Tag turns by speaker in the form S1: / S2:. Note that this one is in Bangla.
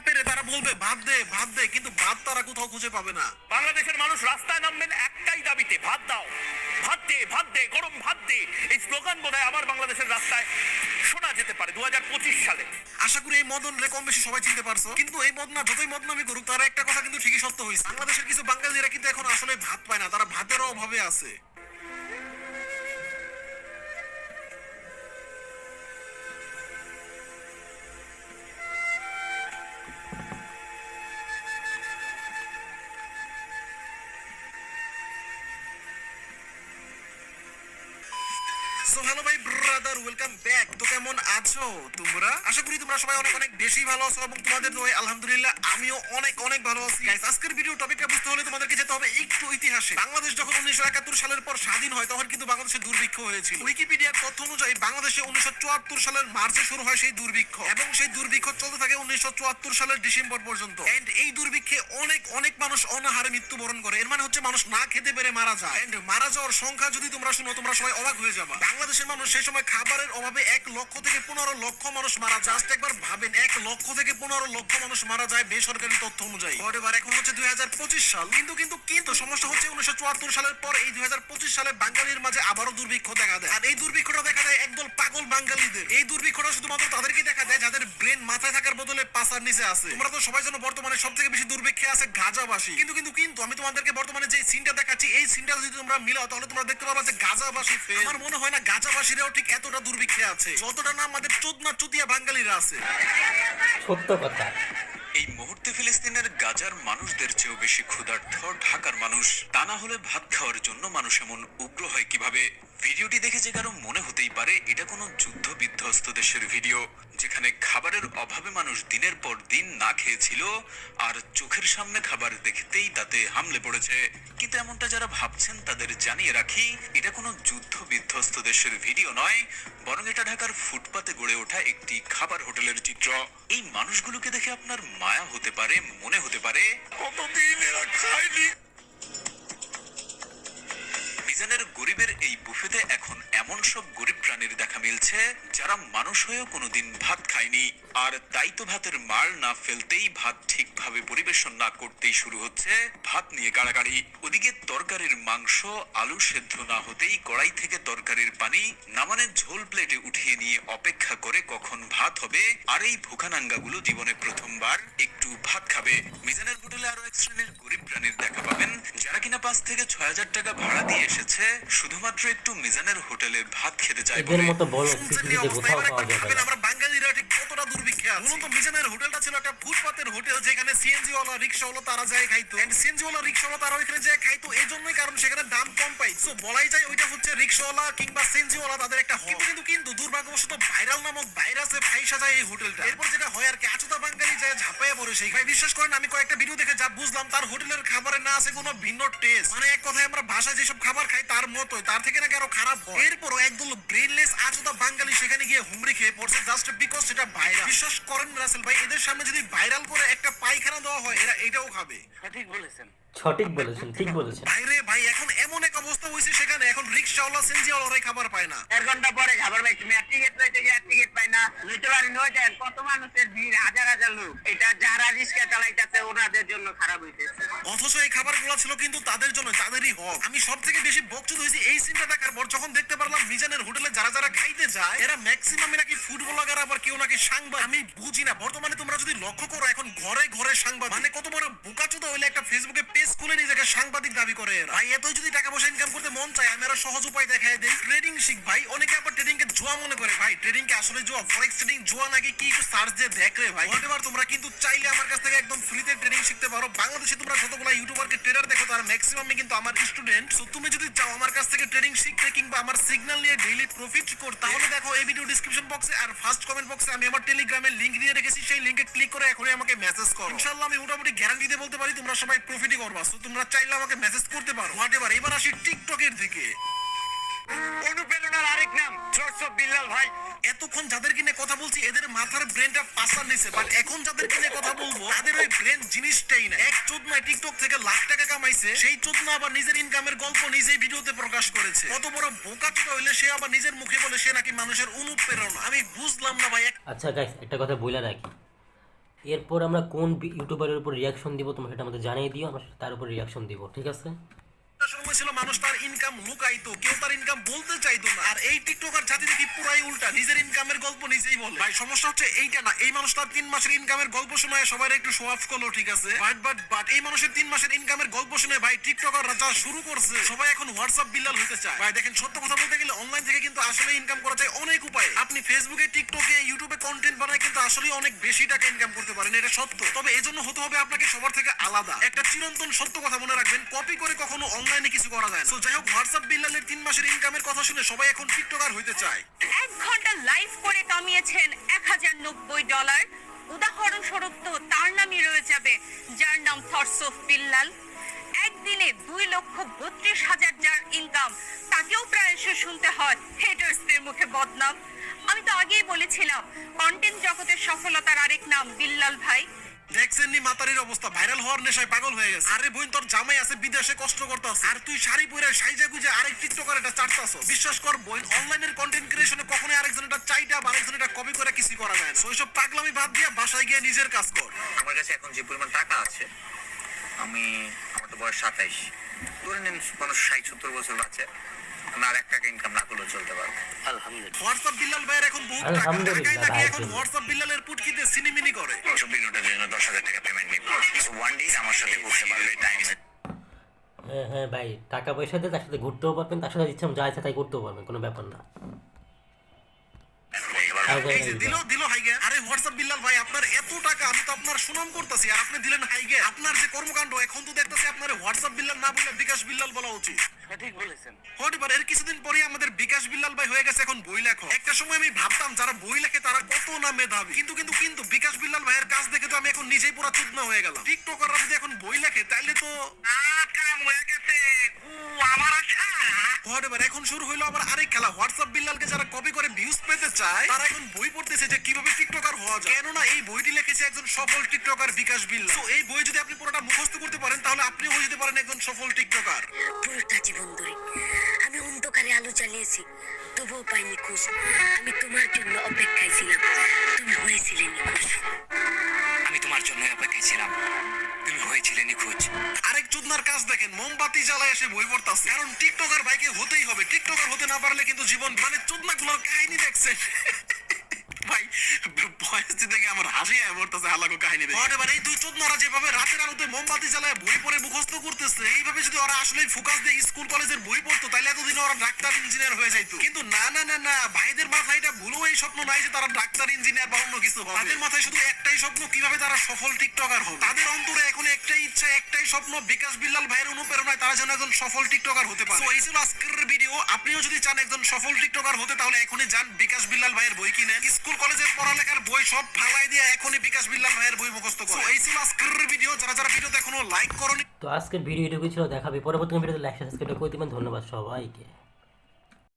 S1: পেরে তারা বলবে ভাত দে ভাত দে, কিন্তু ভাত তারা কোথাও খুঁজে পাবে না।
S2: বাংলাদেশের মানুষ রাস্তায় নামবেন একটাই দাবিতে, ভাত দাও, ভাত দে, ভাত দে, গরম ভাত দে। এই স্লোগান বোধহয় আবার বাংলাদেশের রাস্তায় শোনা যেতে পারে 2025 সালে।
S1: আশা করি এই মদনরে কম বেশি সবাই চিনতে পারছো। কিন্তু এই মদনা যতই মদনামি করুক, তারা একটা কথা কিন্তু ঠিকই সত্য হয়েছে, বাংলাদেশের কিছু বাঙালিরা কিন্তু এখন আসলে ভাত পায় না, তারা ভাতের অভাবে আছে। সো হ্যালো ভাই ব্রাদার, ওয়েলকাম ব্যাক। তো কেমন আছো তোমরা? আশা করি তোমরা সবাই অনেক অনেক বেশি ভালো আছো এবং তোমাদের দোয়ায় আলহামদুলিল্লাহ আমিও অনেক অনেক ভালো আছি। গাইস, আজকের ভিডিও টপিকটা বুঝতে হলে তোমাদেরকে যেতে হবে একটু ইতিহাসে। বাংলাদেশ যখন 1971 সালের পর স্বাধীন হয়, তখন কিন্তু বাংলাদেশে দুর্ভিক্ষ হয়েছিল। উইকিপিডিয়ার তথ্য অনুযায়ী বাংলাদেশে 1974 সালের মার্চে শুরু হয় সেই দুর্ভিক্ষ, এবং সেই দুর্ভিক্ষ চলতে থাকে 1974 সালের ডিসেম্বর পর্যন্ত। এন্ড এই দুর্ভিক্ষে অনেক অনেক মানুষ অনাহারে মৃত্যুবরণ করে। এর মানে হচ্ছে মানুষ না খেতে পেরে মারা যায়। এন্ড মারা যাওয়ার সংখ্যা যদি তোমরা শুনো, তোমরা সবাই অবাক হয়ে যাবে। বাংলাদেশের মানুষ সেই সময় খাবারের অভাবে 1 লক্ষ থেকে 15 লক্ষ মানুষ মারা যায়। জাস্ট একবার ভাবেন, 1 লক্ষ থেকে 15 লক্ষ মানুষ মারা যায় বেসরকারি তথ্য অনুযায়ী। এবার এখন হচ্ছে 2025 সাল, কিন্তু কিন্তু কিন্তু সমস্যা হচ্ছে 1974 সালের পর এই 2025 সালে বাঙালির মাঝে আবারও দুর্ভিক্ষ দেখা দেয়। আর এই দুর্ভিক্ষটা দেখা দেয় একদল পাগল বাঙালিদের। এই দুর্ভিক্ষটা শুধুমাত্র তাদেরকে দেখা দেয় যাদের ব্রেন মাথায় থাকার বদলে পাছার নিচে আছে। তোমরা তো সবাই জানো বর্তমানে সবথেকে বেশি দুর্ভিক্ষে আছে গাজাবাসী। কিন্তু কিন্তু কিন্তু আমি তোমাদেরকে বর্তমানে যে সিনটা দেখাচ্ছি, এই সিনটা যদি তোমরা মিলাও, তাহলে তোমরা দেখতে পাবা যে গাজাবাসী ফেল। আমার মনে হয় না গাজাবাসীরাও ঠিক এতটা দুর্ভিক্ষে আছে যতটা না আমাদের চোদনা চুতিয়া বাঙালিরা আছে।
S3: সত্য কথা।
S4: এই মুহূর্তে ফিলিস্তিনের গাজার মানুষদের চেয়েও বেশি ক্ষুধার্ত ঢাকার মানুষ। তা না হলে ভাত খাওয়ার জন্য মানুষ এমন উগ্র হয় কিভাবে? ভিডিওটি দেখে যে কারো মনে হতেই পারে এটা কোনো যুদ্ধ বিধ্বস্ত দেশের ভিডিও, যেখানে খাবারের অভাবে মানুষ দিনের পর দিন না খেয়েছিল, আর চোখের সামনে খাবার দেখতেই তাতে হামলে পড়েছে। কিন্তু এমনটা যারা ভাবছেন তাদের জানিয়ে রাখি, এটা কোনো যুদ্ধ বিধ্বস্ত দেশের ভিডিও নয়, বরং এটা ঢাকার ফুটপাতে গড়ে ওঠা একটি খাবার হোটেলের চিত্র। এই মানুষগুলোকে দেখে আপনার মায়া হতে পারে, মনে হতে পারে কতদিন এরা খায়নি। মিজানের গরিবের এই বুফেতে এখন এমন সব গরিব প্রাণীর দেখা মিলছে যারা মানুষ হয়েও কোনোদিন ভাত খায়নি। আর তাই তো ভাতের মার না ফেলতেই, ভাত ঠিকভাবে পরিবেশন না করতেই শুরু হচ্ছে ভাত নিয়ে গাড়াগাড়ি। ওদিকে তরকারির মাংস আলু সেদ্ধ না হতেই কড়াই থেকে তরকারির পানি নামানে ঝোল প্লেটে উঠিয়ে নিয়ে অপেক্ষা করে কখন ভাত হবে। আর এই ভুখানাঙ্গাগুলো জীবনে প্রথমবার একটু ভাত খাবে। মিজানের হোটেলে আরো এক শ্রেণীর গরিব প্রাণীর দেখা পাবেন যারা কিনা 5 থেকে 6,000 টাকা ভাড়া দিয়ে এসেছে শুধুমাত্র একটু মিজানের হোটেলে ভাত খেতে চায়
S3: এদের
S4: বলে।
S3: মতো বড় পৃথিবীতে কোথাও পাওয়া যাবে না।
S1: আমরা বাঙালিরা ঠিক কতটা দুর্ভিক্ষে আছি। মূলত মিজানের হোটেলটা ছিল একটা ফুটপাতের হোটেল, যেখানে সিএনজি ওয়ালা রিকশাওয়ালা তারা যায় খাইতো। এন্ড সিএনজি ওয়ালা রিকশাওয়ালা তারা ওইখানে যায় খাইতো এই জন্যই, কারণ সেখানে দাম কম পাই। সো বলাই যায় ওইটা হচ্ছে রিকশাওয়ালা কিংবা সিএনজি ওয়ালা তাদের একটা হক। কিন্তু কিন্তু দুর্ভাগ্যবশত ভাইরাল নামক ভাইরাসে ফাইসা যায় এই হোটেলটা। এরপর যেটা হয় আর কি, আচুতা বাঙালি যায় ঝাঁপাইয়া পড়ে সেই। ভাই বিশ্বাস করেন, আমি কয়েকটা ভিডিও দেখে যা বুঝলাম, তার হোটেলের খাবারে না আছে কোনো ভিন্ন টেস্ট। মানে এক কথায় আমরা ভাষায় যেসব খাবার খাই তার মতোই, তার থেকে নাকি আরো খারাপ হয়। এরপরও একদল ব্রেনলেস আচুতা বাঙালি সেখানে গিয়ে হুমড়ি খেয়ে পড়ছে জাস্ট বিকজ সেটা ভাইরাল। বিশ্বাস করেন রাসেল ভাই, এদের সামনে যদি ভাইরাল করে একটা পায়খানা দেওয়া হয়, এরা এটাও খাবে।
S2: ঠিক বলেছেন,
S3: সঠিক বলেছেন, ঠিক বলেছেন।
S1: ভাইরে ভাই, এখন এমন এক অবস্থা হয়েছে সেখানে এখন রিকশাওয়ালা সিএনজিওয়ালারাই খাবার পায় না।
S5: 1 ঘন্টা পরে খাবার পাই, তুমি টিকিট পাইতে গিয়ে টিকিট পাই না, নিতে পারি নয় দেন। কত মানুষের ভিড়, হাজার হাজার লোক। এটা যারা রিক্সা চালাইতেছে ওনাদের জন্য খারাপ হইতেছে।
S1: অথচ এই খাবারগুলো ছিল কিন্তু তাদের জন্য, তাদেরই হক। আমি সব থেকে বেশি বকচুদ হয়েছি এই সিনটা দেখার পর, যখন দেখতে পারলাম মিজানের হোটেলে যারা যারা খাইতে যায় এরা ম্যাক্সিমাম নাকি ফুড ব্লগার, আবার কেউ নাকি সাংবাদিক। আমি বুঝি না, বর্তমানে তোমরা যদি লক্ষ্য করো এখন ঘরে ঘরে সাংবাদিক। মানে কত বড় বোকাচোদা হইলে একটা ফেসবুকে পেজ খুলে নিজেকে সাংবাদিক দাবি করে এরা। ভাই এতই যদি টাকা পয়সা ইনকাম করতে মন চায়, আমি আরো সহজ উপায় দেখাই দেই, ট্রেডিং শিখ ভাই। অনেকে আবার ট্রেডিং কে জুয়া মনে করে। ভাই ট্রেডিং কে আসলে জুয়া, ফরেক্স ট্রেডিং জুয়া নাকি কি একটু সার্চ দিয়ে দেখ রে ভাই। এবার তোমরা কিন্তু চাইলে আমার কাছ থেকে একদম ফ্রিতে ট্রেডিং শিখতে পারো। বাংলাদেশে তোমরা যতগুলো ইউটিউবারকে ট্রেডার দেখো তার ম্যাক্সিমামই কিন্তু আমার স্টুডেন্ট। সো তুমি যদি চাও আমার কাছ থেকে ট্রেডিং শিখতে কিংবা আমার সিগন্যাল নিয়ে ডেইলি প্রফিট করতে, তাহলে দেখো এই ভিডিও ডেসক্রিপশন বক্সে আর ফার্স্ট কমেন্ট বক্সে আমি আমার টেলিগ্রামের লিংক দিয়ে রেখেছি। সেই লিংকে ক্লিক করে এখনই আমাকে মেসেজ করো। ইনশাআল্লাহ আমি মোটামুটি গ্যারান্টি দিয়ে বলতে পারি তোমরা সবাই প্রফিটই করবা। সো তোমরা চাইলে আমাকে মেসেজ করতে পারো। হোয়াটএভার। এবার আসি টিকটকের দিকে।
S2: অনুপ্রেরণার আরেক নাম জর্জ বিল্লাল ভাই।
S1: এতক্ষণ যাদেরকে নিয়ে কথা বলছি এদের মাথার ব্রেনটা পাসার নিচে, বাট এখন যাদেরকে নিয়ে কথা বলবো তাদের ওই ব্রেন জিনিসটাই না। এক চোদনা টিকটক থেকে লাখ টাকা কামাইছে, সেই চোদনা আবার নিজের ইনকামের গল্প নিজেই ভিডিওতে প্রকাশ করেছে। কত বড় বোকাচোদা হইলে সে আবার নিজের মুখে বলে সে নাকি মানুষের অনুপ্রেরণা। আমি বুঝলাম না ভাই।
S3: আচ্ছা গাইস, একটা কথা বলে রাখি, এরপর আমরা কোন ইউটিউবারের উপর রিয়াকশন দিব তোমরা সেটা আমাদের জানিয়ে দিও, আমরা তার উপর রিয়াকশন দিব, ঠিক আছে?
S1: একটা সময় ছিল মানুষ তার ইনকাম লুকাইতো, কেউ তার ইনকাম বলতে চাইতো না। আর এই টিকটকার জাতি দেখি পুরাই উল্টা, নিজের ইনকামের গল্প নিজেই বলে। ভাই সমস্যা হচ্ছে এইটা না, এই মানুষ তার 3 মাসের ইনকামের গল্প শোনায় সবাই একটু শো অফ করলো, ঠিক আছে, বাট এই মানুষের 3 মাসের ইনকামের গল্প শুনে ভাই টিকটকাররা যা শুরু করছে, সবাই এখন হোয়াটসঅ্যাপ বিল্লাল হতে চায়। ভাই দেখেন, সত্য কথা বলতে গেলে অনলাইন থেকে কিন্তু আসলে ইনকাম করা যায় অনেক উপায়ে। আপনি ফেসবুকে, টিকটকে, ইউটিউবে কন্টেন্ট বানায় কিন্তু আসলে অনেক বেশি টাকা ইনকাম করতে পারেন, এটা সত্য। তবে এজন্য হতে হবে আপনাকে সবার থেকে আলাদা। একটা চিরন্তন সত্য কথা মনে রাখবেন, কপি করে কখনো অনলাইনে কিছু করা যায় না। যাই হোক, হোয়াটসঅ্যাপ বিল্লালের 3 মাসের ইনকামের কথা শুনে সবাই এখন টিকটকার হইতে চায়।
S6: 1 ঘন্টা লাইভ করে কামিয়েছেন $1090। উদাহরণস্বরূপ তো তার নামই রয়ে যাবে, যার নাম থটস অফ বিল্লাল। একদিনে 2,32,000 যার ইনকাম, তাকেও প্রায় এসে শুনতে হয় হেটার্সদের মুখে বদনাম। আমি তো আগেই বলেছিলাম, কন্টেন্ট জগতের সফলতার আরেক নাম বিল্লাল ভাই।
S1: দেখছেন নি মাতারির অবস্থা, ভাইরাল হওয়ার নেশায় পাগল হয়ে গেছে। আরে বোন, তোর জামাই আছে বিদেশে কষ্ট করতেছে, আর তুই শাড়ি পরে সাইজা গুজে আরেক টিকটকার এটা চাটতাছস। বিশ্বাস কর বোন, অনলাইনের কন্টেন্ট ক্রিয়েশনে কখনোই আরেকজন এটা চাইটা বা আরেকজন এটা কপি করে কিছু করা যায় না। ওইসব পাগলামি বাদ দিয়ে বাসায় গিয়ে নিজের কাজ কর।
S7: আমার কাছে এখন যে পরিমাণ টাকা আছে, আমার তো বয়স 27, ধরে নিন মানুষ 60-70 বছর বাঁচে, আমি আর 1 টাকা ইনকাম না করলেও চলতে পারবো আলহামদুলিল্লাহ।
S1: হোয়াটসঅ্যাপ বিল্লাল ভাইয়ের এখন বহুত টাকা,
S3: আলহামদুলিল্লাহ
S1: টাকাই নাকি
S3: ভাই।
S1: এখন হোয়াটসঅ্যাপ বিল্লালের পুটকিতে সিনেমিনি করে।
S7: এইসব ভিডিওটার জন্য 10,000 টাকা পেমেন্ট নিব, ওয়ান ডে আমার সাথে ঘুরতে পারবে টাইমে।
S3: হ্যাঁ হ্যাঁ ভাই, টাকা পয়সা দিয়ে তার সাথে ঘুরতেও পারবেন, তার সাথে ইচ্ছা যা ইচ্ছা তাই করতেও পারবেন, কোনো ব্যাপার না।
S1: এই যে দিল হাইগে। আরে হোয়াটসঅ্যাপ বিল্লাল ভাই, আপনার এত টাকা, আমি তো আপনার সুনাম করতেছি, আর আপনি দিলেন হাইগে। আপনার যে কর্মকাণ্ড, এখন তো দেখতেছি আপনার হোয়াটসঅ্যাপ বিল্লাল না বলে বিকাশ বিল্লাল বলা উচিত।
S5: ঠিক বলেছেন।
S1: হতে পারে এর কিছুদিন পরে আমাদের বিকাশ বিল্লাল ভাই হয়ে গেছে এখন বই লেখক। একটা সময় আমি ভাবতাম যারা বই লেখে তারা কত না মেধাবী, কিন্তু বিকাশ বিল্লাল ভাইয়ের কাজ দেখে তো আমি এখন নিজেই পুরো চুদনা হয়ে গেলাম। টিকটকাররা যদি এখন বই লেখে তাইলে তো
S5: কাম হয়ে গেছে। আমার আশা
S1: হতে পারে এখন শুরু হইলো আবার আরেক খেলা। হোয়াটসঅ্যাপ বিল্লালকে যারা কপি করে ভিউজ পেতে চায়, তারা এখন বই পড়তেছে যে কিভাবে টিকটকার হওয়া যায়। কেননা এই বইটি লিখেছে একজন সফল টিকটকার বিকাশ বিল্লাল। তো এই বই যদি আপনি পুরোটা মুখস্থ করতে পারেন, তাহলে আপনিও হয়ে যেতে পারেন একজন সফল টিকটকার।
S8: পুরোটা জীবন ধরে আমি অন্ধকারে আলো জ্বালিয়েছি, তবুও পাইনি খুশ। আমি তোমার জন্য অপেক্ষায় ছিলাম, তুমি হয়েছিলে নিখোঁজ।
S7: আমি তোমার জন্য অপেক্ষায় ছিলাম, তুমি হয়েছিলে নিখোঁজ।
S1: আরেক চুদনার কাজ দেখেন, মোমবাতি জ্বালায় এসে বই পড়তাছে। কারণ টিকটকার ভাইকে হতেই হবে, টিকটকার হতে না পারলে কিন্তু জীবন মানে চুদনাগুলোর কাহিনী দেখছেন ভাই, বয়স থেকে আমার হাসি পড়তেছে হালাকো কাহিনী দেখে। এবার এই 2 চোদনারা যেভাবে রাতের আলোতে মোমবাতি জ্বালায় বই পড়ে মুখস্থ করতেছে, এইভাবে যদি ওরা আসলে ফোকাস দিয়ে স্কুল কলেজের বই পড়তো, তাহলে এতদিন ওরা ডাক্তার ইঞ্জিনিয়ার হয়ে যাইতো। কিন্তু না, ভাইদের মাথায় এটা ভুলেও এই স্বপ্ন নাই যে তারা ডাক্তার ইঞ্জিনিয়ার বা অন্য কিছু হবে। তাদের মাথায় শুধু একটাই স্বপ্ন, কিভাবে তারা সফল টিকটকার হবে। তাদের অন্তরে এখন একটাই ইচ্ছা, একটাই স্বপ্ন, বিকাশ বিল্লাল ভাইয়ের অনুপ্রেরণায় তারা যেন একজন সফল টিকটকার হতে পারে। তো এই ছিল আজকের ভিডিও। আপনিও যদি চান একজন সফল টিকটকার হতে, তাহলে এখনই যান বিকাশ বিল্লাল ভাইয়ের বই কিনেন। স্কুল কলেজের পড়ালেখার বই সব ফালাই দিয়ে এখনই বিকাশ বিল্লাল ভাইয়ের বই মুখস্থ করুন। এই ছিল আজকের ভিডিও। যারা ভিডিওতে এখনো লাইক করোনি,
S3: তো আজকের ভিডিও এটুকুই ছিল, দেখাবে পরবর্তী ভিডিওতে। লাইক সাবস্ক্রাইব করে দিবেন। ধন্যবাদ সবাইকে।